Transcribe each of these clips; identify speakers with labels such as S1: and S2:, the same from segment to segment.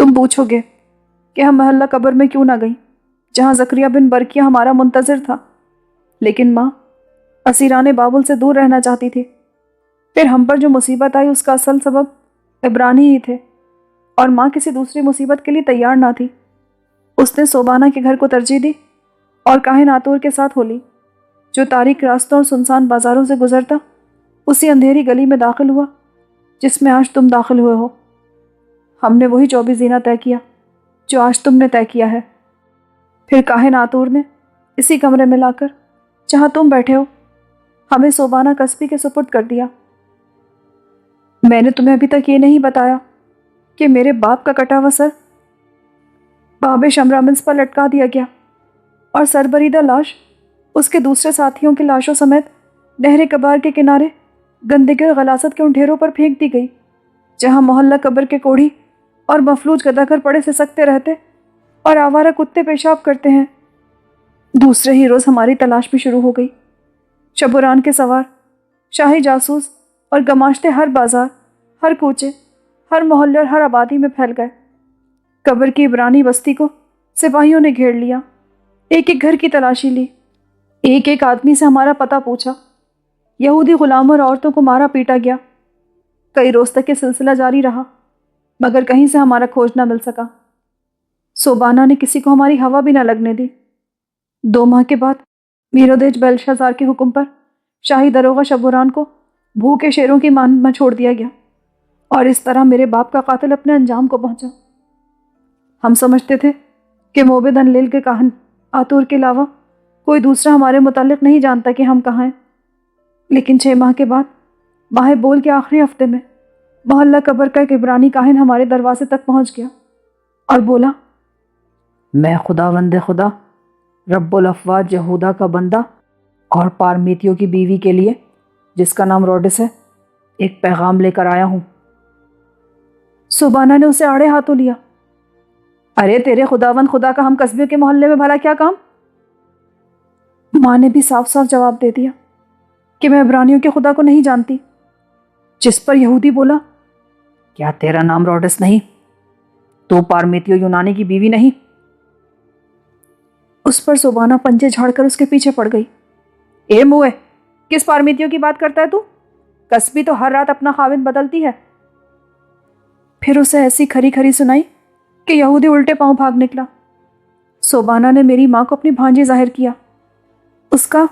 S1: تم پوچھو گے کہ ہم محلہ قبر میں کیوں نہ گئیں جہاں زکریا بن برقیہ ہمارا منتظر تھا، لیکن ماں اسیران بابل سے دور رہنا چاہتی تھی۔ پھر ہم پر جو مصیبت آئی اس کا اصل سبب عبرانی ہی تھے، اور ماں کسی دوسری مصیبت کے لیے تیار نہ تھی۔ اس نے صوبانہ کے گھر کو ترجیح دی اور کاہن آتور کے ساتھ ہو لی، جو تاریک راستوں اور سنسان بازاروں سے گزرتا اسی اندھیری گلی میں داخل ہوا جس میں آج تم داخل ہوئے ہو۔ ہم نے وہی 24 زینہ طے کیا جو آج تم نے طے کیا ہے۔ پھر کاہن آتور نے اسی کمرے میں لا کر جہاں تم بیٹھے ہو ہمیں صوبانہ قصبی کے سپرد کر دیا۔ میں نے تمہیں ابھی تک یہ نہیں بتایا کہ میرے باپ کا کٹا ہوا سر باب شمرامنس پر لٹکا دیا گیا اور سربریدہ لاش اس کے دوسرے ساتھیوں کی لاشوں سمیت نہر کبار کے کنارے گندگی اور غلاظت کے ان ڈھیروں پر پھینک دی گئی جہاں محلہ قبر کے کوڑھی اور مفلوج گداگر پڑے سسکتے رہتے اور آوارہ کتے پیشاب کرتے ہیں۔ دوسرے ہی روز ہماری تلاش بھی شروع ہو گئی۔ شبوران کے سوار، شاہی جاسوس اور گماشتے ہر بازار، ہر کوچے، ہر محلے اور ہر آبادی میں پھیل گئے۔ قبر کی عبرانی بستی کو سپاہیوں نے گھیر لیا، ایک ایک گھر کی تلاشی لی، ایک ایک آدمی سے ہمارا پتہ پوچھا۔ یہودی غلاموں اور عورتوں کو مارا پیٹا گیا۔ کئی روز تک یہ سلسلہ جاری رہا مگر کہیں سے ہمارا کھوج نہ مل سکا۔ صوبانہ نے کسی کو ہماری ہوا بھی نہ لگنے دی۔ 2 ماہ کے بعد میرودیج بیلشازار کے حکم پر شاہی دروغہ شبوران کو بھوکے شیروں کی مانند میں چھوڑ دیا گیا، اور اس طرح میرے باپ کا قاتل اپنے انجام کو پہنچا۔ ہم سمجھتے تھے کہ موبد انلیل کے کاہن آتور کے علاوہ کوئی دوسرا ہمارے متعلق نہیں جانتا کہ ہم کہاں ہیں، لیکن 6 ماہ کے بعد ماہ بول کے آخری ہفتے میں محلہ قبر کا ایک عبرانی کاہن ہمارے دروازے تک پہنچ گیا اور بولا،
S2: میں خداوند خدا رب الافواج یہودا کا بندہ اور پارمیتیوں کی بیوی کے لیے جس کا نام روڈس ہے ایک پیغام لے کر آیا ہوں۔
S1: صوبانہ نے اسے آڑے ہاتھوں لیا۔ ارے تیرے خداوند خدا کا ہم قصبے کے محلے میں بھلا کیا کام؟ ماں نے بھی صاف صاف جواب دے دیا کہ میں عبرانیوں کے خدا کو نہیں جانتی، جس پر یہودی بولا،
S2: کیا تیرا نام روڈس نہیں؟ تو پارمیتیو یونانی کی بیوی نہیں؟
S1: اس پر صوبانہ پنجے جھاڑ کر اس کے پیچھے پڑ گئی۔ اے موئے، کس پارمیتیوں کی بات کرتا ہے تو؟ قصبی تو ہر رات اپنا خاوند بدلتی ہے۔ پھر اسے ایسی کھری کھری سنائی کہ یہودی الٹے پاؤں بھاگ نکلا۔ صوبانہ نے میری ماں کو اپنی بھانجی ظاہر کیا، اس کا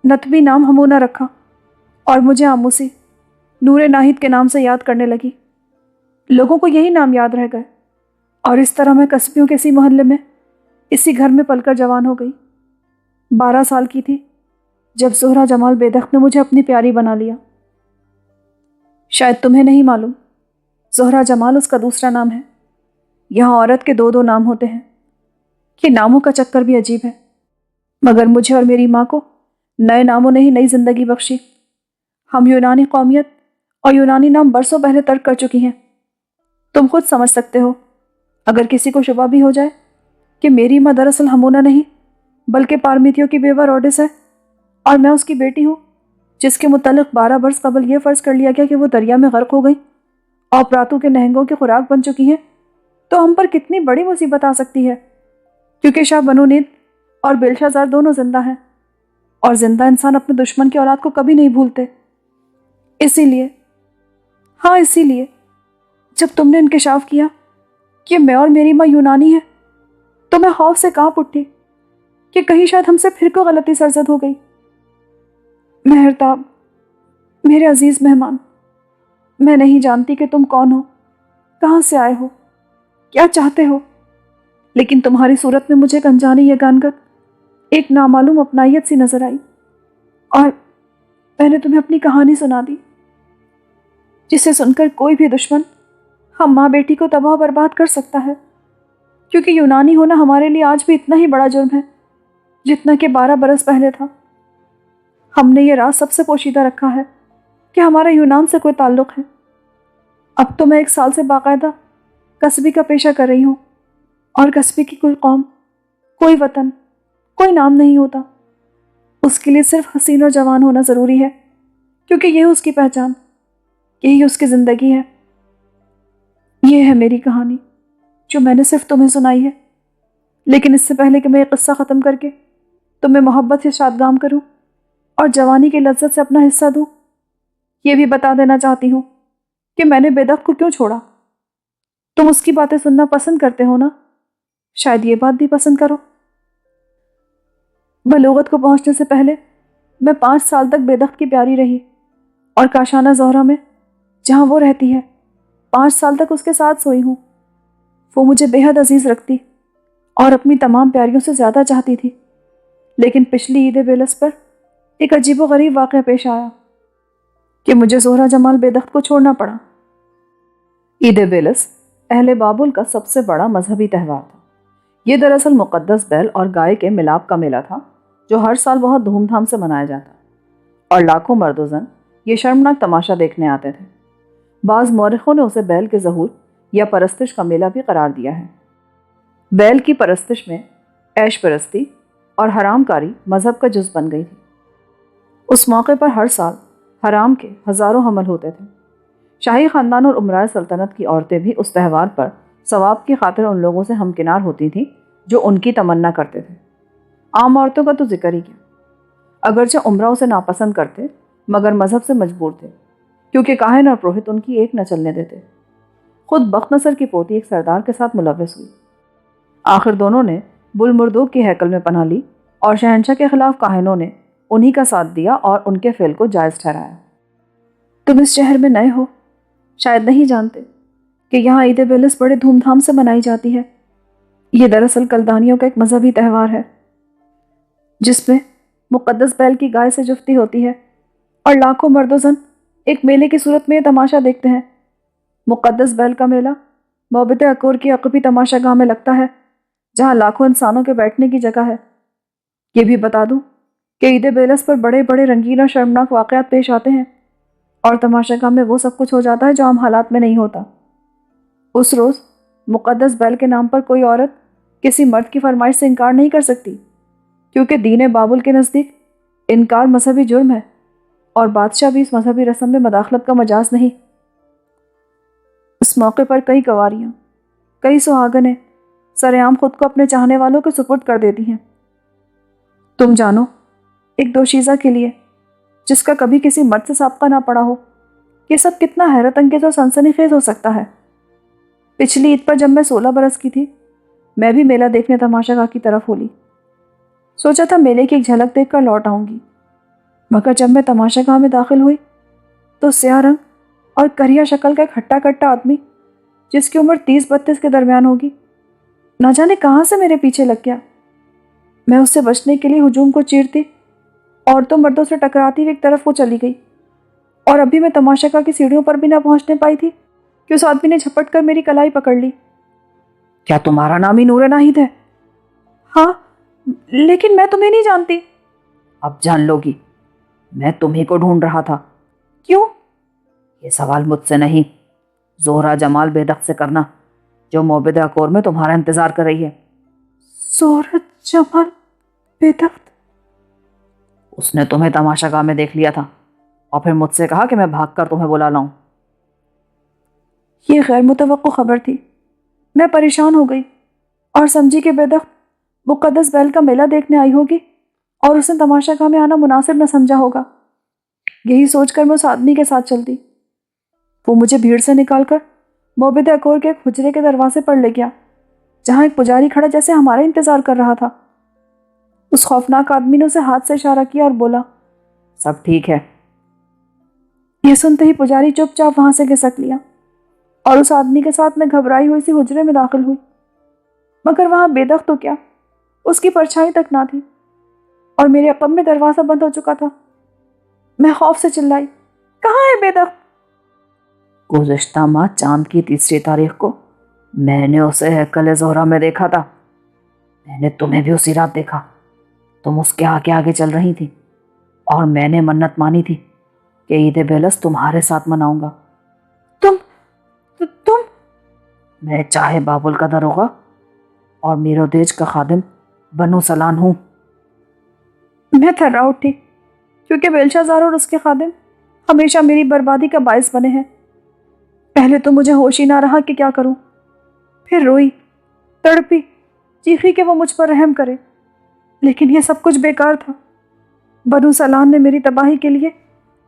S1: نتبی نام ہمونہ رکھا، اور مجھے آموسی نور ناہید کے نام سے یاد کرنے لگی۔ لوگوں کو یہی نام یاد رہ گئے، اور اس طرح میں قصبیوں کے اسی محلے میں اسی گھر میں پل کر جوان ہو گئی۔ 12 سال کی تھی جب زہرہ جمال بیدخت نے مجھے اپنی پیاری بنا لیا۔ شاید تمہیں نہیں معلوم، زہرہ جمال اس کا دوسرا نام ہے۔ یہاں عورت کے 2 نام ہوتے ہیں۔ یہ ناموں کا چکر بھی عجیب ہے، مگر مجھے اور میری ماں کو نئے ناموں نے ہی نئی زندگی بخشی۔ ہم یونانی قومیت اور یونانی نام برسوں پہلے ترک کر چکی ہیں۔ تم خود سمجھ سکتے ہو، اگر کسی کو شبہ بھی ہو جائے کہ میری ماں دراصل ہمونہ نہیں بلکہ پارمیتیوں کی بیوہ روڈس ہے، اور میں اس کی بیٹی ہوں جس کے متعلق 12 برس قبل یہ فرض کر لیا گیا کہ وہ دریا میں غرق ہو گئی اور پراتو کے نہنگوں کی خوراک بن چکی ہیں، تو ہم پر کتنی بڑی مصیبت آ سکتی ہے، کیونکہ شاہ بنو نیل اور بیلشازار دونوں زندہ ہیں، اور زندہ انسان اپنے دشمن کی اولاد کو کبھی نہیں بھولتے۔ اسی لیے جب تم نے انکشاف کیا کہ میں اور میری ماں یونانی ہے تو میں خوف سے کانپ اٹھی کہ کہیں شاید ہم سے پھر کوئی غلطی سرزد ہو گئی۔ مہرتاب، میرے عزیز مہمان، میں نہیں جانتی کہ تم کون ہو، کہاں سے آئے ہو، کیا چاہتے ہو، لیکن تمہاری صورت میں مجھے ایک انجانی یگانگت، ایک نامعلوم اپنائیت سی نظر آئی، اور میں نے تمہیں اپنی کہانی سنا دی، جسے سن کر کوئی بھی دشمن ہم ماں بیٹی کو تباہ و برباد کر سکتا ہے، کیونکہ یونانی ہونا ہمارے لیے آج بھی اتنا ہی بڑا جرم ہے جتنا کہ 12 برس پہلے تھا۔ ہم نے یہ راز سب سے پوشیدہ رکھا ہے کہ ہمارا یونان سے کوئی تعلق ہے۔ اب تو میں 1 سال سے باقاعدہ قصبی کا پیشہ کر رہی ہوں، اور قصبی کی کوئی قوم، کوئی وطن، کوئی نام نہیں ہوتا۔ اس کے لیے صرف حسین اور جوان ہونا ضروری ہے، کیونکہ یہ اس کی پہچان، یہی اس کی زندگی ہے۔ یہ ہے میری کہانی جو میں نے صرف تمہیں سنائی ہے، لیکن اس سے پہلے کہ میں یہ قصہ ختم کر کے تمہیں محبت سے شادگام کروں اور جوانی کی لذت سے اپنا حصہ دوں، یہ بھی بتا دینا چاہتی ہوں کہ میں نے بےدخت کو کیوں چھوڑا۔ تم اس کی باتیں سننا پسند کرتے ہو نا، شاید یہ بات بھی پسند کرو۔ بلوغت کو پہنچنے سے پہلے میں 5 سال تک بےدخت کی پیاری رہی، اور کاشانہ زہرہ میں جہاں وہ رہتی ہے 5 سال تک اس کے ساتھ سوئی ہوں۔ وہ مجھے بے حد عزیز رکھتی اور اپنی تمام پیاریوں سے زیادہ چاہتی تھی، لیکن پچھلی عید بیلس پر ایک عجیب و غریب واقعہ پیش آیا کہ مجھے زہرہ جمال بےدخت کو چھوڑنا پڑا۔ عید بیلس اہل بابل کا سب سے بڑا مذہبی تہوار تھا۔ یہ دراصل مقدس بیل اور گائے کے ملاپ کا میلہ تھا جو ہر سال بہت دھوم دھام سے منایا جاتا، اور لاکھوں مرد و زن یہ شرمناک تماشا دیکھنے آتے تھے۔ بعض مورخوں نے اسے بیل کے ظہور یا پرستش کا میلہ بھی قرار دیا ہے۔ بیل کی پرستش میں عیش پرستی اور حرام کاری مذہب کا جز بن گئی تھی۔ اس موقع پر ہر سال حرام کے ہزاروں حمل ہوتے تھے۔ شاہی خاندان اور امراء سلطنت کی عورتیں بھی اس تہوار پر ثواب کی خاطر ان لوگوں سے ہمکنار ہوتی تھیں جو ان کی تمنا کرتے تھے۔ عام عورتوں کا تو ذکر ہی کیا، اگرچہ امراء اسے ناپسند کرتے مگر مذہب سے مجبور تھے، کیونکہ کاہن اور پروہت ان کی ایک نہ چلنے دیتے۔ خود بخت نصر کی پوتی ایک سردار کے ساتھ ملوث ہوئی۔ آخر دونوں نے بل مردوک کی ہیکل میں پناہ لی، اور شہنشاہ کے خلاف کاہنوں نے انہی کا ساتھ دیا اور ان کے فعل کو جائز ٹھہرایا۔ تم اس شہر میں نئے ہو، شاید نہیں جانتے کہ یہاں عید بیلس بڑے دھوم دھام سے منائی جاتی ہے۔ یہ دراصل کلدانیوں کا ایک مذہبی تہوار ہے جس میں مقدس بیل کی گائے سے جفتی ہوتی ہے، اور لاکھوں مرد و زن ایک میلے کی صورت میں یہ تماشا دیکھتے ہیں۔ مقدس بیل کا میلہ موبد اکور کی عقبی تماشا گاہ میں لگتا ہے، جہاں لاکھوں انسانوں کے بیٹھنے کی جگہ ہے۔ یہ بھی بتا دوں کہ عید بیلس پر بڑے بڑے رنگین اور شرمناک واقعات پیش آتے ہیں، اور تماشا گاہ میں وہ سب کچھ ہو جاتا ہے جو عام حالات میں نہیں ہوتا۔ اس روز مقدس بیل کے نام پر کوئی عورت کسی مرد کی فرمائش سے انکار نہیں کر سکتی، کیونکہ دین بابل کے نزدیک انکار مذہبی جرم ہے، اور بادشاہ بھی اس مذہبی رسم میں مداخلت کا مجاز نہیں۔ اس موقع پر کئی کنواریاں، کئی سہاگنیں سر عام خود کو اپنے چاہنے والوں کے سپرد کر دیتی ہیں۔ تم جانو، ایک دوشیزہ کے لیے جس کا کبھی کسی مرد سے سابقہ نہ پڑا ہو، یہ سب کتنا حیرت انگیز اور سنسنی خیز ہو سکتا ہے۔ پچھلی عید پر جب میں 16 برس کی تھی، میں بھی میلہ دیکھنے تماشا گاہ کی طرف ہولی۔ سوچا تھا میلے کی ایک جھلک دیکھ کر لوٹ آؤں گی، مگر جب میں تماشا گاہ میں داخل ہوئی تو سیاہ رنگ اور کریا شکل کا ایک ہٹا کٹا آدمی جس کی عمر 30-32 کے درمیان ہوگی، نہ جانے کہاں سے میرے پیچھے لگ گیا۔ میں اس سے بچنے کے لیے ہجوم کو چیرتی عورتوں مردوں سے ٹکراتی ہوئی ایک طرف کو چلی گئی، اور ابھی میں تماشا گاہ کی سیڑھیوں پر بھی نہ پہنچنے پائی تھی کہ اس آدمی نے جھپٹ کر میری کلائی پکڑ لی۔
S2: کیا تمہارا نام ہی نور ناہید ہے؟
S1: ہاں، لیکن میں تمہیں نہیں جانتی۔
S2: اب جان لو گی، میں تمہیں کو ڈھونڈ رہا تھا۔
S1: کیوں؟
S2: یہ سوال مجھ سے نہیں، زہرہ جمال بےدخت سے کرنا، جو موبد اکور میں تمہارا انتظار کر رہی ہے۔
S1: زہرہ جمال بےدخت؟
S2: اس نے تمہیں تماشا گاہ میں دیکھ لیا تھا، اور پھر مجھ سے کہا کہ میں بھاگ کر تمہیں بلا لاؤں۔
S1: یہ غیر متوقع خبر تھی۔ میں پریشان ہو گئی اور سمجھی کہ بےدخت مقدس بیل کا میلہ دیکھنے آئی ہوگی، اور اس نے تماشا گاہ میں آنا مناسب نہ سمجھا ہوگا۔ یہی سوچ کر میں اس آدمی کے ساتھ چلتی۔ وہ مجھے بھیڑ سے نکال کر موبد اکور کے ایک حجرے کے دروازے پر لے گیا، جہاں ایک پجاری کھڑا جیسے ہمارا انتظار کر رہا تھا۔ اس خوفناک آدمی نے اسے ہاتھ سے اشارہ کیا اور بولا،
S2: سب ٹھیک ہے۔
S1: یہ سنتے ہی پجاری چپ چاپ وہاں سے گھسک لیا، اور اس آدمی کے ساتھ میں گھبرائی ہوئی سی حجرے میں داخل ہوئی، مگر وہاں بےدخت تو کیا، اس کی پرچھائی تک نہ تھی، اور میرے عقب میں دروازہ بند ہو چکا تھا۔ میں خوف سے چلائی، کہاں ہے بےدخت؟
S2: گزشتہ ماہ چاند کی 3 تاریخ کو میں نے اسے ہیکل زہرہ میں دیکھا تھا۔ میں نے تمہیں بھی اسی رات دیکھا، تم اس کے آگے آگے چل رہی تھی، اور میں نے منت مانی تھی کہ عید بیلس تمہارے ساتھ مناؤں گا۔
S1: تم
S2: میں چاہے بابل کا دروغہ اور میرودیج کا خادم بنو سلان ہوں۔
S1: میں تھرا اٹھی، کیونکہ بیلشازار اور اس کے خادم ہمیشہ میری بربادی کا باعث بنے ہیں۔ پہلے تو مجھے ہوش ہی نہ رہا کہ کیا کروں، پھر روئی تڑپی، چیخی کہ وہ مجھ پر رحم کرے، لیکن یہ سب کچھ بیکار تھا۔ بنو سلان نے میری تباہی کے لیے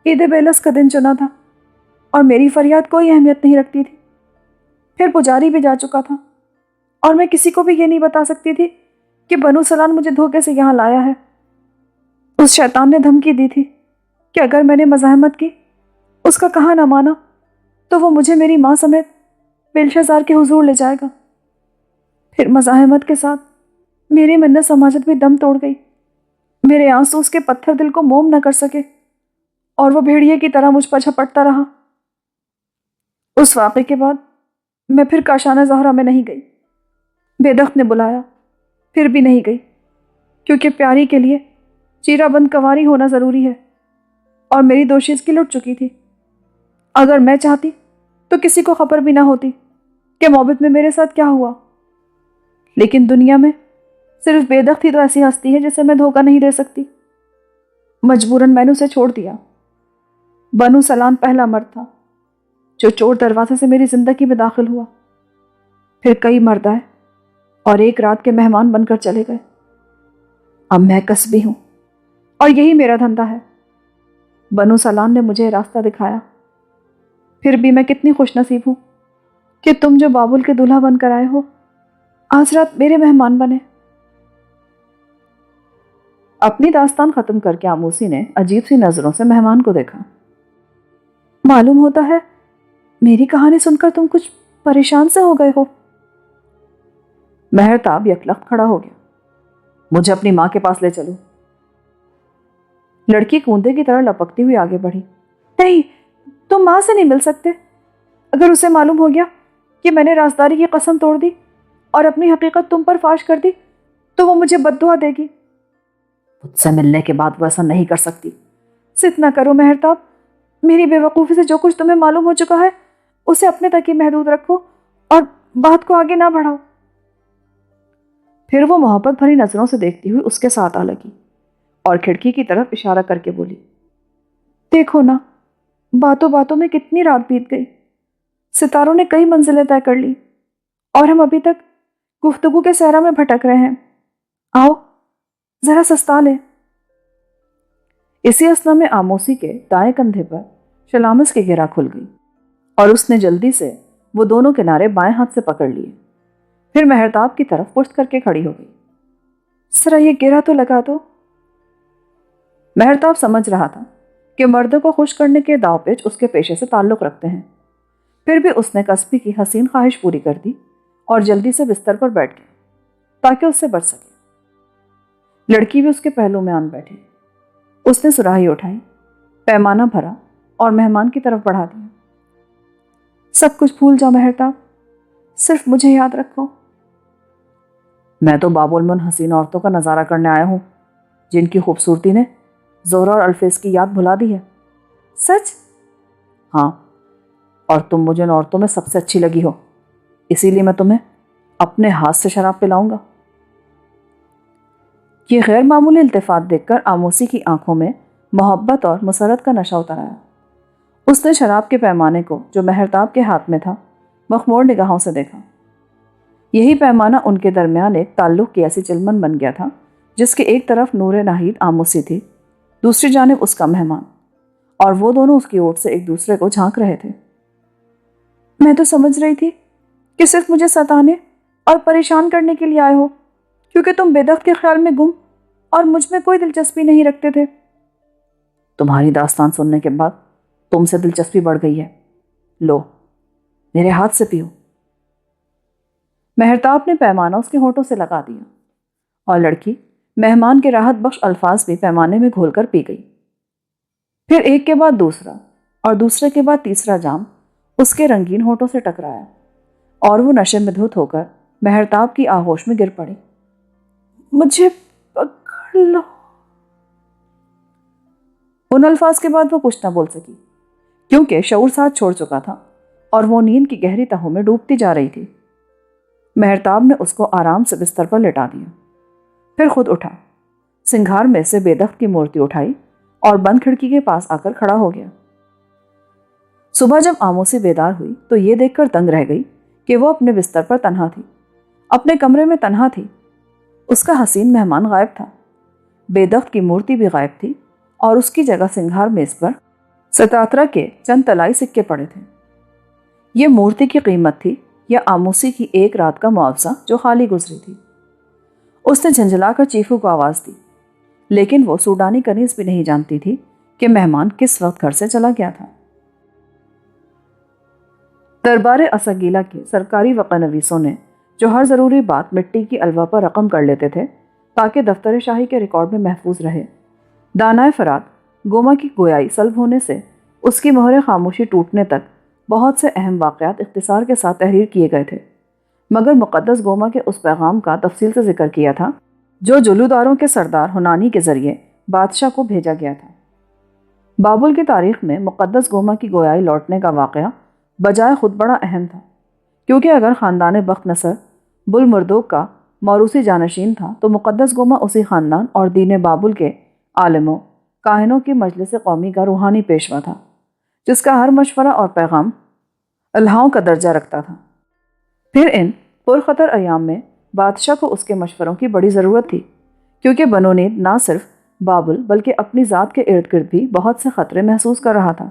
S1: عید بیلس کا دن چنا تھا، اور میری فریاد کوئی اہمیت نہیں رکھتی تھی۔ پھر پجاری بھی جا چکا تھا، اور میں کسی کو بھی یہ نہیں بتا سکتی تھی کہ بنو سلان مجھے دھوکے سے یہاں لایا ہے۔ اس شیطان نے دھمکی دی تھی کہ اگر میں نے مزاحمت کی، اس کا کہا نہ مانا، تو وہ مجھے میری ماں سمیت بیلشازار کے حضور لے جائے گا۔ پھر مزاحمت کے ساتھ میری منت سماجت بھی دم توڑ گئی۔ میرے آنسو اس کے پتھر دل کو موم نہ کر سکے، اور وہ بھیڑیے کی طرح مجھ پر جھپٹتا رہا۔ اس واقعے کے بعد میں پھر کاشانہ زہرا میں نہیں گئی۔ بےدخت نے بلایا، پھر بھی نہیں گئی، کیونکہ پیاری کے لیے چیرہ بند کنواری ہونا ضروری ہے، اور میری دوشی اس کی لٹ چکی تھی۔ اگر میں چاہتی تو کسی کو خبر بھی نہ ہوتی کہ موبت میں میرے ساتھ کیا ہوا، لیکن دنیا میں صرف بےدخت ہی تو ایسی ہستی ہے جسے میں دھوکہ نہیں دے سکتی۔ مجبوراً میں نے اسے چھوڑ دیا۔ بنو سلان پہلا مرد تھا جو چور دروازے سے میری زندگی میں داخل ہوا۔ پھر کئی مرد آئے اور ایک رات کے مہمان بن کر چلے گئے۔ اب میں کسبی ہوں، اور یہی میرا دھندا ہے۔ بنو سلان نے مجھے راستہ دکھایا۔ پھر بھی میں کتنی خوش نصیب ہوں کہ تم جو بابل کے دلہا بن کر آئے ہو، آج رات میرے مہمان بنے۔ اپنی داستان ختم کر کے آموسی نے عجیب سی نظروں سے مہمان کو دیکھا۔ معلوم ہوتا ہے میری کہانی سن کر تم کچھ پریشان سے ہو گئے ہو۔ مہرتاب یکلخت کھڑا ہو گیا۔ مجھے اپنی ماں کے پاس لے چلو۔ لڑکی کوندے کی طرح لپکتی ہوئی آگے بڑھی۔ نہیں، تم ماں سے نہیں مل سکتے۔ اگر اسے معلوم ہو گیا کہ میں نے رازداری کی قسم توڑ دی اور اپنی حقیقت تم پر فاش کر دی تو وہ مجھے بد دعا دے گی۔ مجھ سے ملنے کے بعد وہ ایسا نہیں کر سکتی۔ ضد نہ کرو مہرتاب، میری بے وقوفی سے جو کچھ تمہیں معلوم ہو چکا ہے اسے اپنے تک ہی محدود رکھو اور بات کو آگے نہ بڑھاؤ۔ پھر وہ محبت بھری نظروں سے دیکھتی ہوئی اس کے ساتھ آ لگی اور کھڑکی کی طرف اشارہ کر کے بولی، دیکھو نا، باتوں باتوں میں کتنی رات بیت گئی۔ ستاروں نے کئی منزلیں طے کر لی اور ہم ابھی تک گفتگو کے صحرا میں بھٹک رہے ہیں۔ آؤ ذرا سستا لیں۔ اسی اثنا میں آموسی کے دائیں کندھے پر شلامس کی گرہ کھل گئی اور اس نے جلدی سے وہ دونوں کنارے بائیں ہاتھ سے پکڑ لیے۔ پھر مہرتاب کی طرف پشت کر کے کھڑی ہو گئی۔ ذرا یہ گرہ تو لگا دو۔ مہرتاب سمجھ رہا تھا کہ مردوں کو خوش کرنے کے داؤ پیچ اس کے پیشے سے تعلق رکھتے ہیں، پھر بھی اس نے کسبی کی حسین خواہش پوری کر دی اور جلدی سے بستر پر بیٹھ گئی تاکہ اس سے بچ سکے۔ لڑکی بھی اس کے پہلو میں آن بیٹھی۔ اس نے سراہی اٹھائی، پیمانہ بھرا اور مہمان کی طرف بڑھا دیا۔ سب کچھ بھول جاؤ مہرتاب، صرف مجھے یاد رکھو۔ میں تو باب المن حسین عورتوں کا نظارہ کرنے آیا ہوں جن کی خوبصورتی نے زہرا اور الفیظ کی یاد بھلا دی ہے۔ سچ؟ ہاں، اور تم مجھے ان عورتوں میں سب سے اچھی لگی ہو، اسی لیے میں تمہیں اپنے ہاتھ سے شراب پلاؤں گا۔ یہ غیر معمولی التفات دیکھ کر آموسی کی آنکھوں میں محبت اور مسرت کا نشہ اتر آیا۔ اس نے شراب کے پیمانے کو جو مہرتاب کے ہاتھ میں تھا مخمور نگاہوں سے دیکھا۔ یہی پیمانہ ان کے درمیان ایک تعلق کی ایسی چلمن بن گیا تھا جس کے ایک طرف نور ناہید آموسی تھی، دوسری جانب اس کا مہمان، اور وہ دونوں اس کی اوٹ سے ایک دوسرے کو جھانک رہے تھے۔ میں تو سمجھ رہی تھی کہ صرف مجھے ستانے اور پریشان کرنے کے لیے آئے ہو، کیونکہ تم بےدخت کے خیال میں گم اور مجھ میں کوئی دلچسپی نہیں رکھتے تھے۔ تمہاری داستان سننے کے بعد تم سے دلچسپی بڑھ گئی ہے۔ لو، میرے ہاتھ سے پیو۔ مہرتاب نے پیمانہ اس کے ہونٹوں سے لگا دیا اور لڑکی مہمان کے راحت بخش الفاظ بھی پیمانے میں گھول کر پی گئی۔ پھر ایک کے بعد دوسرا اور دوسرے کے بعد تیسرا جام اس کے رنگین ہونٹوں سے ٹکرایا اور وہ نشے میں دھت ہو کر مہرتاب کی آغوش میں گر پڑی۔ مجھے پکڑ لو۔ ان الفاظ کے بعد وہ کچھ نہ بول سکی کیونکہ شعور ساتھ چھوڑ چکا تھا اور وہ نیند کی گہری تہوں میں ڈوبتی جا رہی تھی۔ مہرتاب نے اس کو آرام سے بستر پر لٹا دیا، پھر خود اٹھا، سنگھار میں سے بےدخت کی مورتی اٹھائی اور بند کھڑکی کے پاس آ کر کھڑا ہو گیا۔ صبح جب آموسی بیدار ہوئی تو یہ دیکھ کر دنگ رہ گئی کہ وہ اپنے بستر پر تنہا تھی۔ اپنے کمرے میں تنہا تھی۔ اس کا حسین مہمان غائب تھا۔ بے دخت کی مورتی بھی غائب تھی اور اس کی جگہ سنگھار میز پر ستاترا کے چند طلائی سکے پڑے تھے۔ یہ مورتی کی قیمت تھی یا آموسی کی ایک رات کا معاوضہ جو خالی گزری تھی۔ اس نے جھنجھلا کر چیفو کو آواز دی، لیکن وہ سوڈانی کنیز بھی نہیں جانتی تھی کہ مہمان کس وقت گھر سے چلا گیا تھا۔ دربار اسگیلا کے سرکاری وقع نویسوں نے جو ہر ضروری بات مٹی کی الوا پر رقم کر لیتے تھے تاکہ دفتر شاہی کے ریکارڈ میں محفوظ رہے، دانائے فرات گوما کی گویائی سلب ہونے سے اس کی مہر خاموشی ٹوٹنے تک بہت سے اہم واقعات اختصار کے ساتھ تحریر کیے گئے تھے، مگر مقدس گوما کے اس پیغام کا تفصیل سے ذکر کیا تھا جو جلوداروں کے سردار ہنانی کے ذریعے بادشاہ کو بھیجا گیا تھا۔ بابل کی تاریخ میں مقدس گوما کی گویائی لوٹنے کا واقعہ بجائے خود بڑا اہم تھا، کیونکہ اگر خاندان بخت نصر بل مردوک کا موروثی جانشین تھا تو مقدس گوما اسی خاندان اور دین بابل کے عالموں کاہنوں کی مجلس قومی کا روحانی پیشوا تھا، جس کا ہر مشورہ اور پیغام الہاؤں کا درجہ رکھتا تھا۔ پھر ان پرخطر ایام میں بادشاہ کو اس کے مشوروں کی بڑی ضرورت تھی، کیونکہ بنو نید نہ صرف بابل بلکہ اپنی ذات کے ارد گرد بھی بہت سے خطرے محسوس کر رہا تھا۔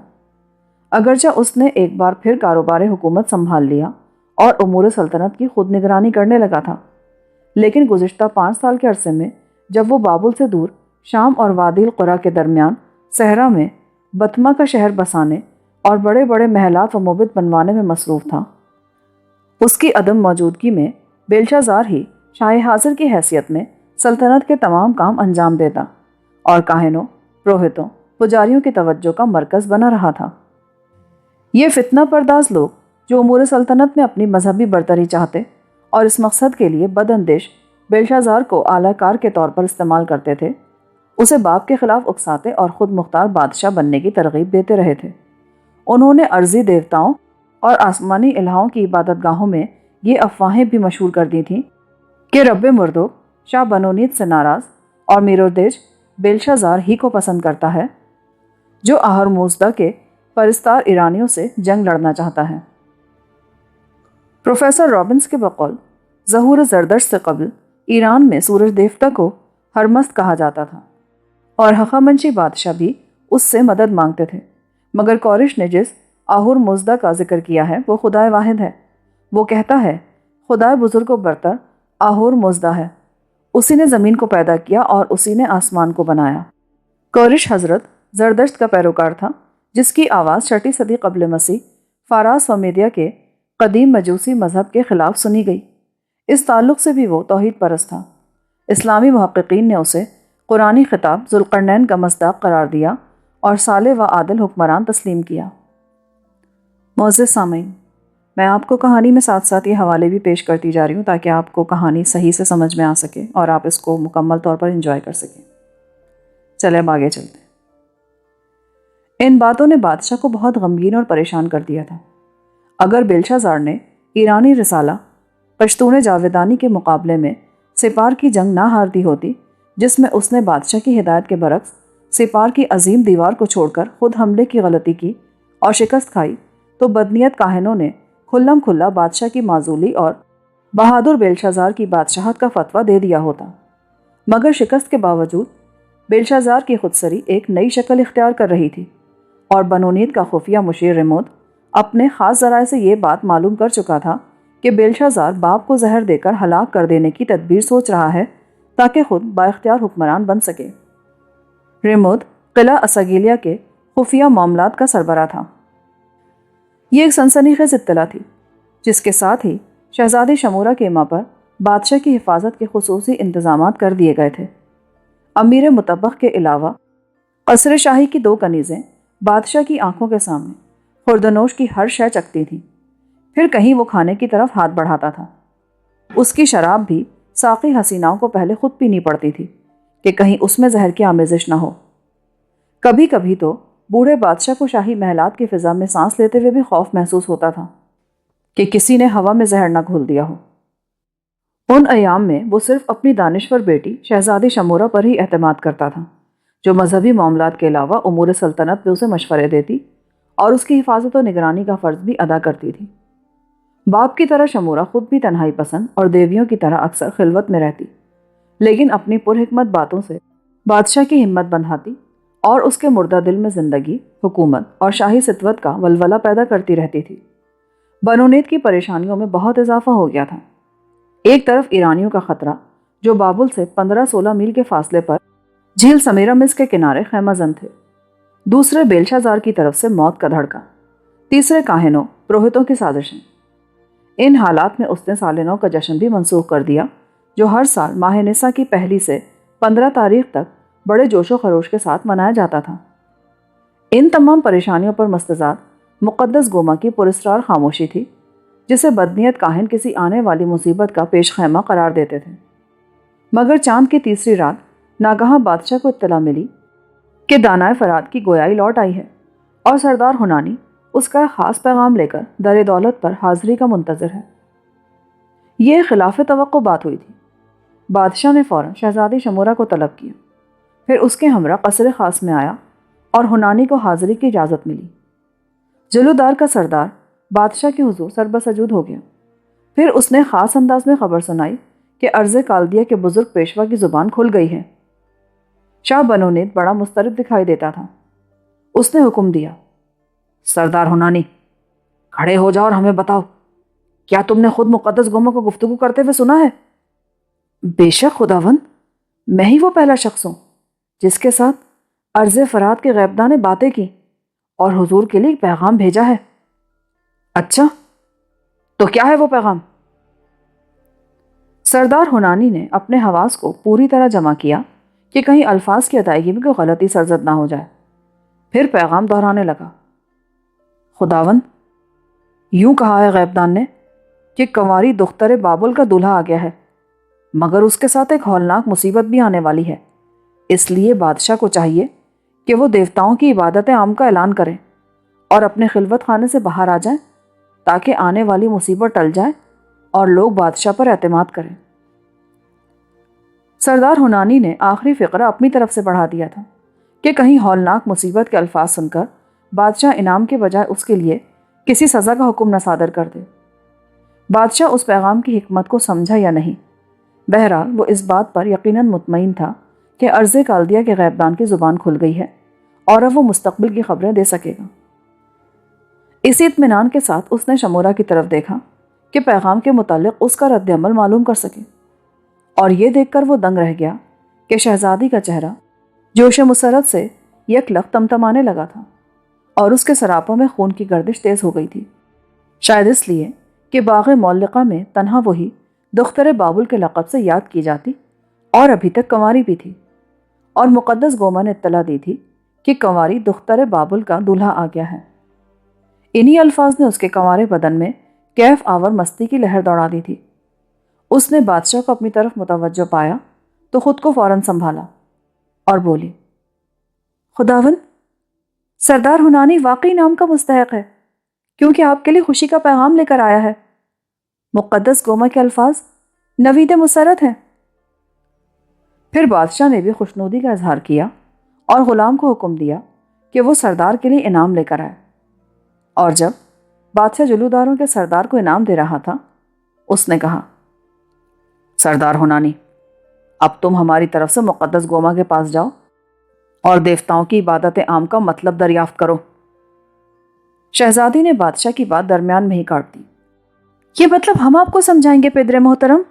S1: اگرچہ اس نے ایک بار پھر کاروبار حکومت سنبھال لیا اور امور سلطنت کی خود نگرانی کرنے لگا تھا، لیکن گزشتہ 5 سال کے عرصے میں جب وہ بابل سے دور شام اور وادی القریٰ کے درمیان صحرا میں بتما کا شہر بسانے اور بڑے بڑے محلات و معبد بنوانے میں مصروف تھا، اس کی عدم موجودگی میں بیلشازار ہی شاہ حاضر کی حیثیت میں سلطنت کے تمام کام انجام دیتا اور کاہنوں، پروہتوں، پجاریوں کی توجہ کا مرکز بنا رہا تھا۔ یہ فتنہ پرداز لوگ جو امور سلطنت میں اپنی مذہبی برتری چاہتے اور اس مقصد کے لیے بد اندیش بیلشازار کو اعلی کار کے طور پر استعمال کرتے تھے، اسے باپ کے خلاف اکساتے اور خود مختار بادشاہ بننے کی ترغیب دیتے رہے تھے۔ انہوں نے ارضی دیوتاؤں اور آسمانی الہاؤں کی عبادت گاہوں میں یہ افواہیں بھی مشہور کر دی تھیں کہ رب مردوک شاہ بنو نید سے ناراض اور میروردیج بیلشازار ہی کو پسند کرتا ہے، جو اہرمزدا کے پرستار ایرانیوں سے جنگ لڑنا چاہتا ہے۔ پروفیسر رابنس کے بقول ظہور زردشت سے قبل ایران میں سورج دیوتا کو ہرمست کہا جاتا تھا اور ہخامنشی بادشاہ بھی اس سے مدد مانگتے تھے، مگر کورش نے جس آہور مزدہ کا ذکر کیا ہے وہ خدائے واحد ہے۔ وہ کہتا ہے خدائے بزرگ و برتر آہور مزدہ ہے، اسی نے زمین کو پیدا کیا اور اسی نے آسمان کو بنایا۔ کورش حضرت زردشت کا پیروکار تھا، جس کی آواز 6 صدی قبل مسیح فاراس و میدیا کے قدیم مجوسی مذہب کے خلاف سنی گئی۔ اس تعلق سے بھی وہ توحید پرست تھا۔ اسلامی محققین نے اسے قرآنی خطاب ذوالقرنین کا مصداق قرار دیا اور صالح و عادل حکمران تسلیم کیا۔ معزز سامعین، میں آپ کو کہانی میں ساتھ ساتھ یہ حوالے بھی پیش کرتی جا رہی ہوں تاکہ آپ کو کہانی صحیح سے سمجھ میں آ سکے اور آپ اس کو مکمل طور پر انجوائے کر سکیں۔ چلیں اب آگے چلتے ہیں۔ ان باتوں نے بادشاہ کو بہت غمگین اور پریشان کر دیا تھا۔ اگر بیلشازار نے ایرانی رسالہ پشتون جاویدانی کے مقابلے میں سپار کی جنگ نہ ہار دی ہوتی، جس میں اس نے بادشاہ کی ہدایت کے برعکس سپار کی عظیم دیوار کو چھوڑ کر خود حملے کی غلطی کی اور شکست کھائی، تو بدنیت کاہنوں نے کھلم کھلا بادشاہ کی معزولی اور بہادر بیلشازار کی بادشاہت کا فتویٰ دے دیا ہوتا۔ مگر شکست کے باوجود بیلشازار کی خودسری ایک نئی شکل اختیار کر رہی تھی اور بنو نید کا خفیہ مشیر ریمود اپنے خاص ذرائع سے یہ بات معلوم کر چکا تھا کہ بیلشازار باپ کو زہر دے کر ہلاک کر دینے کی تدبیر سوچ رہا ہے تاکہ خود بااختیار حکمران بن سکے۔ ریمود قلعہ اسگیلیا کے خفیہ معاملات کا سربراہ تھا۔ یہ ایک سنسنی خیز اطلاع تھی، جس کے ساتھ ہی شہزادی شمورہ کے ماں پر بادشاہ کی حفاظت کے خصوصی انتظامات کر دیے گئے تھے۔ امیر مطبخ کے علاوہ قصر شاہی کی 2 کنیزیں بادشاہ کی آنکھوں کے سامنے خوردنوش کی ہر شے چکھتی تھیں، پھر کہیں وہ کھانے کی طرف ہاتھ بڑھاتا تھا۔ اس کی شراب بھی ساقی حسیناؤں کو پہلے خود پینی پڑتی تھی کہ کہیں اس میں زہر کی آمیزش نہ ہو۔ کبھی کبھی تو بوڑھے بادشاہ کو شاہی محلات کی فضا میں سانس لیتے ہوئے بھی خوف محسوس ہوتا تھا کہ کسی نے ہوا میں زہر نہ گھول دیا ہو۔ ان ایام میں وہ صرف اپنی دانشور بیٹی شہزادی شمورہ پر ہی اعتماد کرتا تھا، جو مذہبی معاملات کے علاوہ امور سلطنت میں اسے مشورے دیتی اور اس کی حفاظت و نگرانی کا فرض بھی ادا کرتی تھی۔ باپ کی طرح شمورہ خود بھی تنہائی پسند اور دیویوں کی طرح اکثر خلوت میں رہتی، لیکن اپنی پرحکمت باتوں سے بادشاہ کی ہمت بندھاتی اور اس کے مردہ دل میں زندگی، حکومت اور شاہی سطوت کا ولولہ پیدا کرتی رہتی تھی۔ بنو نیت کی پریشانیوں میں بہت اضافہ ہو گیا تھا۔ ایک طرف ایرانیوں کا خطرہ جو بابل سے 15-16 میل کے فاصلے پر جھیل سمیرامس کے کنارے خیمہ زن تھے، دوسرے بیلشا زار کی طرف سے موت کا دھڑکا، تیسرے کاہنوں پروہتوں کی سازشیں۔ ان حالات میں اس نے سال نو کا جشن بھی منسوخ کر دیا، جو ہر سال ماہ نسا کی 1 سے 15 تاریخ تک بڑے جوش و خروش کے ساتھ منایا جاتا تھا۔ ان تمام پریشانیوں پر مستزاد مقدس گوما کی پراسرار خاموشی تھی، جسے بدنیت کاہن کسی آنے والی مصیبت کا پیش خیمہ قرار دیتے تھے۔ مگر چاند کی تیسری رات ناگہاں بادشاہ کو اطلاع ملی کہ دانائے فرات کی گویائی لوٹ آئی ہے اور سردار ہنانی اس کا خاص پیغام لے کر در دولت پر حاضری کا منتظر ہے۔ یہ خلاف توقع بات ہوئی تھی۔ بادشاہ نے فوراً شہزادی شمورہ کو طلب کیا، پھر اس کے ہمراہ قصر خاص میں آیا اور ہنانی کو حاضری کی اجازت ملی۔ جلودار کا سردار بادشاہ کے حضور سربسجود ہو گیا۔ پھر اس نے خاص انداز میں خبر سنائی کہ عرض کالدیہ کے بزرگ پیشوا کی زبان کھل گئی ہے۔ شاہ بنو نیت بڑا مضطرب دکھائی دیتا تھا۔ اس نے حکم دیا، سردار ہنانی، کھڑے ہو جاؤ اور ہمیں بتاؤ، کیا تم نے خود مقدس گوما کو گفتگو کرتے ہوئے سنا ہے؟ بے شک خداوند، میں ہی وہ پہلا شخص ہوں جس کے ساتھ عرض فرات کے غیبداں نے باتیں کی اور حضور کے لیے ایک پیغام بھیجا ہے۔ اچھا، تو کیا ہے وہ پیغام؟ سردار ہنانی نے اپنے حواس کو پوری طرح جمع کیا کہ کہیں الفاظ کی ادائیگی میں کوئی غلطی سرزد نہ ہو جائے۔ پھر پیغام دہرانے لگا، خداوند، یوں کہا ہے غیبدان نے کہ کنواری دختر بابل کا دولہا آ گیا ہے، مگر اس کے ساتھ ایک ہولناک مصیبت بھی آنے والی ہے۔ اس لیے بادشاہ کو چاہیے کہ وہ دیوتاؤں کی عبادت عام کا اعلان کریں اور اپنے خلوت خانے سے باہر آ جائیں تاکہ آنے والی مصیبت ٹل جائے اور لوگ بادشاہ پر اعتماد کریں۔ سردار ہنانی نے آخری فقرہ اپنی طرف سے بڑھا دیا تھا کہ کہیں ہولناک مصیبت کے الفاظ سن کر بادشاہ انعام کے بجائے اس کے لیے کسی سزا کا حکم نہ صادر کر دے۔ بادشاہ اس پیغام کی حکمت کو سمجھا یا نہیں، بہرحال وہ اس بات پر یقیناً مطمئن تھا کہ عرض کالدیہ کے غیبدان کی زبان کھل گئی ہے اور اب وہ مستقبل کی خبریں دے سکے گا۔ اسی اطمینان کے ساتھ اس نے شمورہ کی طرف دیکھا کہ پیغام کے متعلق اس کا رد عمل معلوم کر سکے، اور یہ دیکھ کر وہ دنگ رہ گیا کہ شہزادی کا چہرہ جوش مسرت سے یک لخت تمتمانے لگا تھا اور اس کے سراپوں میں خون کی گردش تیز ہو گئی تھی، شاید اس لیے کہ باغ معلقہ میں تنہا وہی دختر بابل کے لقب سے یاد کی جاتی اور ابھی تک کنواری بھی تھی، اور مقدس گوما نے اطلاع دی تھی کہ کنواری دختر بابل کا دولہا آ گیا ہے۔ انہی الفاظ نے اس کے کنوارے بدن میں کیف آور مستی کی لہر دوڑا دی تھی۔ اس نے بادشاہ کو اپنی طرف متوجہ پایا تو خود کو فوراً سنبھالا اور بولی، خداوند، سردار ہنانی واقعی نام کا مستحق ہے، کیونکہ آپ کے لیے خوشی کا پیغام لے کر آیا ہے۔ مقدس گوما کے الفاظ نوید مسرت ہیں۔ پھر بادشاہ نے بھی خوشنودی کا اظہار کیا اور غلام کو حکم دیا کہ وہ سردار کے لیے انعام لے کر آئے، اور جب بادشاہ جلوداروں کے سردار کو انعام دے رہا تھا، اس نے کہا، سردار ہنانی، اب تم ہماری طرف سے مقدس گوما کے پاس جاؤ اور دیوتاؤں کی عبادت عام کا مطلب دریافت کرو۔ شہزادی نے بادشاہ کی بات درمیان میں ہی کاٹ دی۔ یہ مطلب ہم آپ کو سمجھائیں گے پدر محترم؟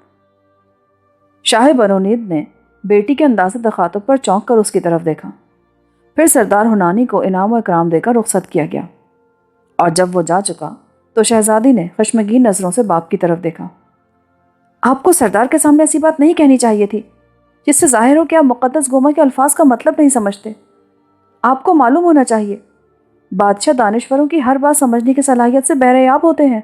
S1: شاہ بنو نیت نے بیٹی کے انداز تخاطب پر چونک کر اس کی طرف دیکھا۔ پھر سردار ہنانی کو انعام و اکرام دے کر رخصت کیا گیا، اور جب وہ جا چکا تو شہزادی نے خشمگین نظروں سے باپ کی طرف دیکھا۔ آپ کو سردار کے سامنے ایسی بات نہیں کہنی چاہیے تھی، جس سے ظاہر ہو کہ آپ مقدس گوما کے الفاظ کا مطلب نہیں سمجھتے۔ آپ کو معلوم ہونا چاہیے، بادشاہ دانشوروں کی ہر بات سمجھنے کی صلاحیت سے بہرےیاب ہوتے ہیں۔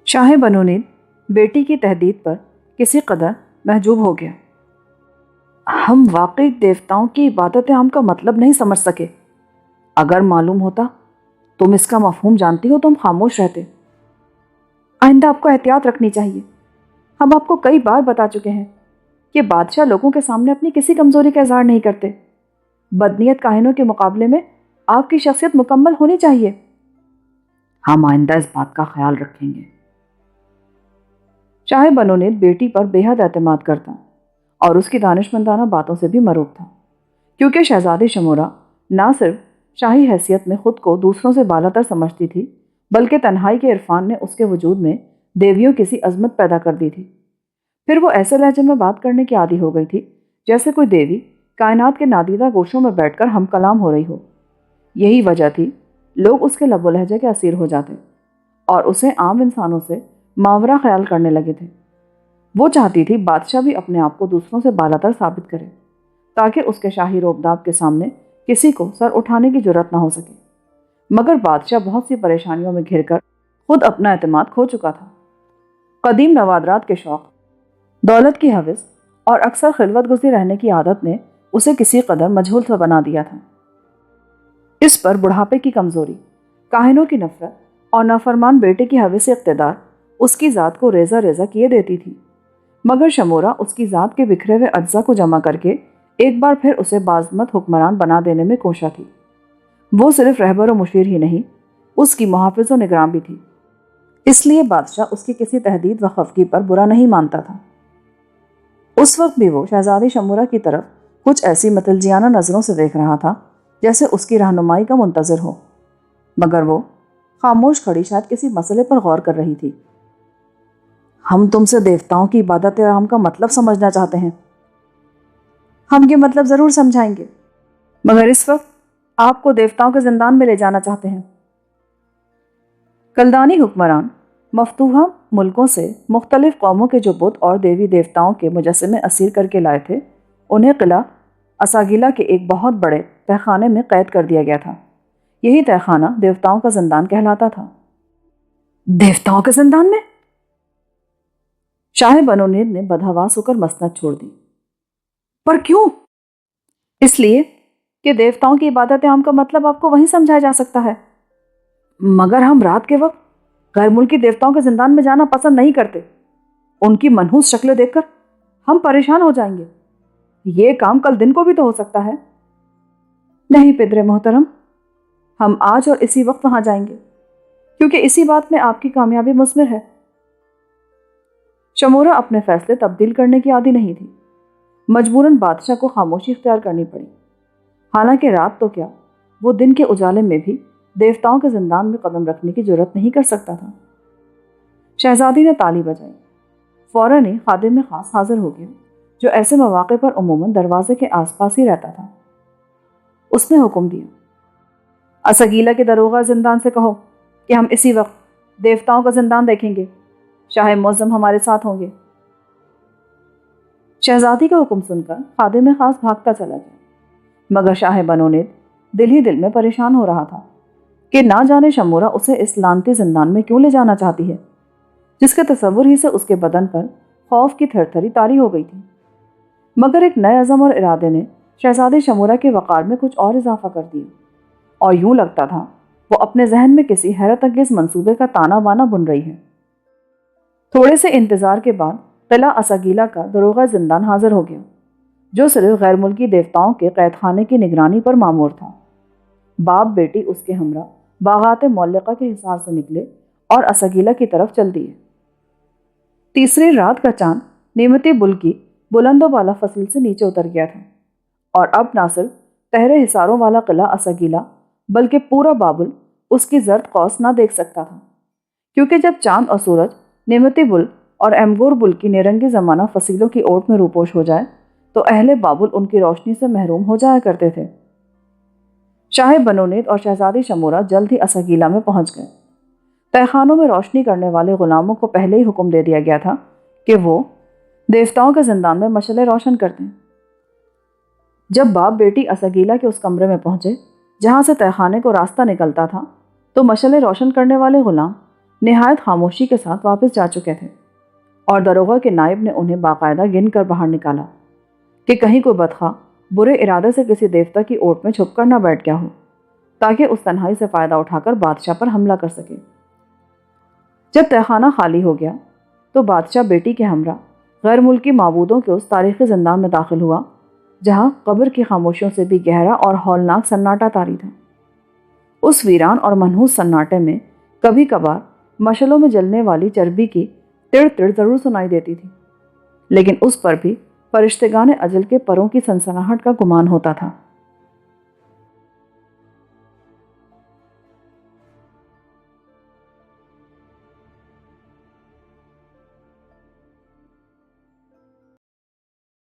S1: شاہ بنو نیت بیٹی کی تہدید پر کسی قدر محجوب ہو گیا۔ ہم واقعی دیوتاؤں کی عبادت عام کا مطلب نہیں سمجھ سکے۔ اگر معلوم ہوتا تم اس کا مفہوم جانتی ہو تو ہم خاموش رہتے۔ آئندہ آپ کو احتیاط رکھنی چاہیے۔ ہم آپ کو کئی بار بتا چکے ہیں کہ بادشاہ لوگوں کے سامنے اپنی کسی کمزوری کا اظہار نہیں کرتے۔ بدنیت کاہنوں کے مقابلے میں آپ کی شخصیت مکمل ہونی چاہیے۔ ہم آئندہ اس بات کا خیال رکھیں گے۔ شاہ بنو نید بیٹی پر بے حد اعتماد کرتا اور اس کی دانشمندانہ باتوں سے بھی مروب تھا، کیونکہ شہزادی شمورہ نہ صرف شاہی حیثیت میں خود کو دوسروں سے بالاتر سمجھتی تھی، بلکہ تنہائی کے عرفان نے اس کے وجود میں دیویوں کی سی عظمت پیدا کر دی تھی۔ پھر وہ ایسے لہجے میں بات کرنے کی عادی ہو گئی تھی جیسے کوئی دیوی کائنات کے نادیدہ گوشوں میں بیٹھ کر ہم کلام ہو رہی ہو۔ یہی وجہ تھی لوگ اس کے لب و لہجے کے اسیر ہو جاتے اور اسے عام انسانوں سے ماورا خیال کرنے لگے تھے۔ وہ چاہتی تھی بادشاہ بھی اپنے آپ کو دوسروں سے بالاتر ثابت کرے تاکہ اس کے شاہی روبداب کے سامنے کسی کو سر اٹھانے کی جرات نہ ہو سکے، مگر بادشاہ بہت سی پریشانیوں میں گھر کر خود اپنا اعتماد کھو چکا تھا۔ قدیم نوادرات کے شوق، دولت کی ہوس اور اکثر خلوت گزی رہنے کی عادت نے اسے کسی قدر مجہول سا بنا دیا تھا۔ اس پر بڑھاپے کی کمزوری، کاہنوں کی نفرت اور نافرمان بیٹے کی ہوس اقتدار اس کی ذات کو ریزہ ریزہ کیے دیتی تھی، مگر شمورہ اس کی ذات کے بکھرے ہوئے اجزاء کو جمع کر کے ایک بار پھر اسے باعظمت حکمران بنا دینے میں کوشاں تھی۔ وہ صرف رہبر و مشیر ہی نہیں، اس کی محافظ و نگراں بھی تھی، اس لیے بادشاہ اس کی کسی تہدید و خفگی پر برا نہیں مانتا تھا۔ اس وقت بھی وہ شہزادی شمورہ کی طرف کچھ ایسی متلجیانہ نظروں سے دیکھ رہا تھا جیسے اس کی رہنمائی کا منتظر ہو، مگر وہ خاموش کھڑی شاید کسی مسئلے پر غور کر رہی تھی۔ ہم تم سے دیوتاؤں کی عبادت رحم کا مطلب سمجھنا چاہتے ہیں۔ ہم یہ مطلب ضرور سمجھائیں گے، مگر اس وقت آپ کو دیوتاؤں کے زندان میں لے جانا چاہتے ہیں۔ کلدانی حکمران مفتوحہ ملکوں سے مختلف قوموں کے جو بت اور دیوی دیوتاؤں کے مجسمے اسیر کر کے لائے تھے، انہیں قلعہ اساگیلا کے ایک بہت بڑے تہہ خانے میں قید کر دیا گیا تھا۔ یہی تہہ خانہ دیوتاؤں کا زندان کہلاتا تھا۔ دیوتاؤں کے زندان میں؟ شاہ بنو نید نے بدحواس ہو کر مسند چھوڑ دی۔ پر کیوں؟ اس لیے کہ دیوتاؤں کی عبادت عام کا مطلب آپ کو وہیں سمجھایا جا سکتا ہے۔ مگر ہم رات کے وقت غیر ملکی دیوتاؤں کے زندان میں جانا پسند نہیں کرتے۔ ان کی منحوس شکلیں دیکھ کر ہم پریشان ہو جائیں گے۔ یہ کام کل دن کو بھی تو ہو سکتا ہے۔ نہیں پدر محترم، ہم آج اور اسی وقت وہاں جائیں گے، کیونکہ اسی بات میں آپ کی کامیابی مثمر ہے۔ شمورہ اپنے فیصلے تبدیل کرنے کی عادی نہیں تھی، مجبوراً بادشاہ کو خاموشی اختیار کرنی پڑی۔ حالانکہ رات تو کیا، وہ دن کے اجالے میں بھی دیوتاؤں کے زندان میں قدم رکھنے کی جرات نہیں کر سکتا تھا۔ شہزادی نے تالی بجائی۔ فوراً ہی خادم خاص حاضر ہو گیا، جو ایسے مواقع پر عموماً دروازے کے آس پاس ہی رہتا تھا۔ اس نے حکم دیا، اساگیلا کے داروغہ زندان سے کہو کہ ہم اسی وقت دیوتاؤں کا زندان دیکھیں گے، شاہ معظم ہمارے ساتھ ہوں گے۔ شہزادی کا حکم سن کر خادم خاص بھاگتا چلا گیا، مگر شاہ بنو نید دل ہی دل میں پریشان ہو رہا تھا کہ نہ جانے شمورہ اسے اس لانتی زندان میں کیوں لے جانا چاہتی ہے، جس کے تصور ہی سے اس کے بدن پر خوف کی تھر تھری طاری ہو گئی تھی۔ مگر ایک نئے عزم اور ارادے نے شہزادی شمورہ کے وقار میں کچھ اور اضافہ کر دیا، اور یوں لگتا تھا وہ اپنے ذہن میں کسی حیرت انگیز منصوبے کا تانا بانا بن رہی ہے۔ تھوڑے سے انتظار کے بعد قلعہ اساگیلا کا داروغہ زندان حاضر ہو گیا، جو صرف غیر ملکی دیوتاؤں کے قید خانے کی نگرانی پر مامور تھا۔ باپ بیٹی اس کے ہمراہ باغات معلقہ کے حصار سے نکلے اور اساگیلا کی طرف چل دیے۔ تیسری رات کا چاند نیمتی بل کی بلند و بالا فصیل سے نیچے اتر گیا تھا، اور اب نہ صرف تہرے حصاروں والا قلعہ اساگیلا بلکہ پورا بابل اس کی زرد قوس نہ دیکھ سکتا تھا، کیونکہ جب چاند اور سورج نیمتی بل اور ایمگور بل کی نیرنگی زمانہ فصیلوں کی اوٹ میں روپوش ہو جائے تو اہل بابل ان کی روشنی سے محروم ہو جایا کرتے تھے۔ شاہ بنو نید اور شہزادی شمورہ جلد ہی اساگیلا میں پہنچ گئے۔ تہہ خانوں میں روشنی کرنے والے غلاموں کو پہلے ہی حکم دے دیا گیا تھا کہ وہ دیوتاؤں کے زندان میں مشعلیں روشن کر دیں۔ جب باپ بیٹی اساگیلا کے اس کمرے میں پہنچے جہاں سے تہہ خانے کو راستہ نکلتا تھا، تو مشعلیں روشن کرنے والے غلام نہایت خاموشی کے ساتھ واپس جا چکے تھے، اور داروغہ کے نائب نے انہیں باقاعدہ گن کر باہر نکالا کہ کہیں کوئی بدخواہ برے ارادے سے کسی دیوتا کی اوٹ میں چھپ کر نہ بیٹھ گیا ہو، تاکہ اس تنہائی سے فائدہ اٹھا کر بادشاہ پر حملہ کر سکے۔ جب تہہ خانہ خالی ہو گیا تو بادشاہ بیٹی کے ہمراہ غیر ملکی معبودوں کے اس تاریخی زندان میں داخل ہوا جہاں قبر کی خاموشیوں سے بھی گہرا اور ہولناک سناٹا طاری تھا۔ اس ویران اور منحوس سناٹے میں کبھی کبھار مشعلوں میں جلنے والی چربی کی تڑ تڑ ضرور سنائی دیتی تھی، لیکن اس پر بھی فرشتگان اجل کے پروں کی سنسناہٹ کا گمان ہوتا تھا۔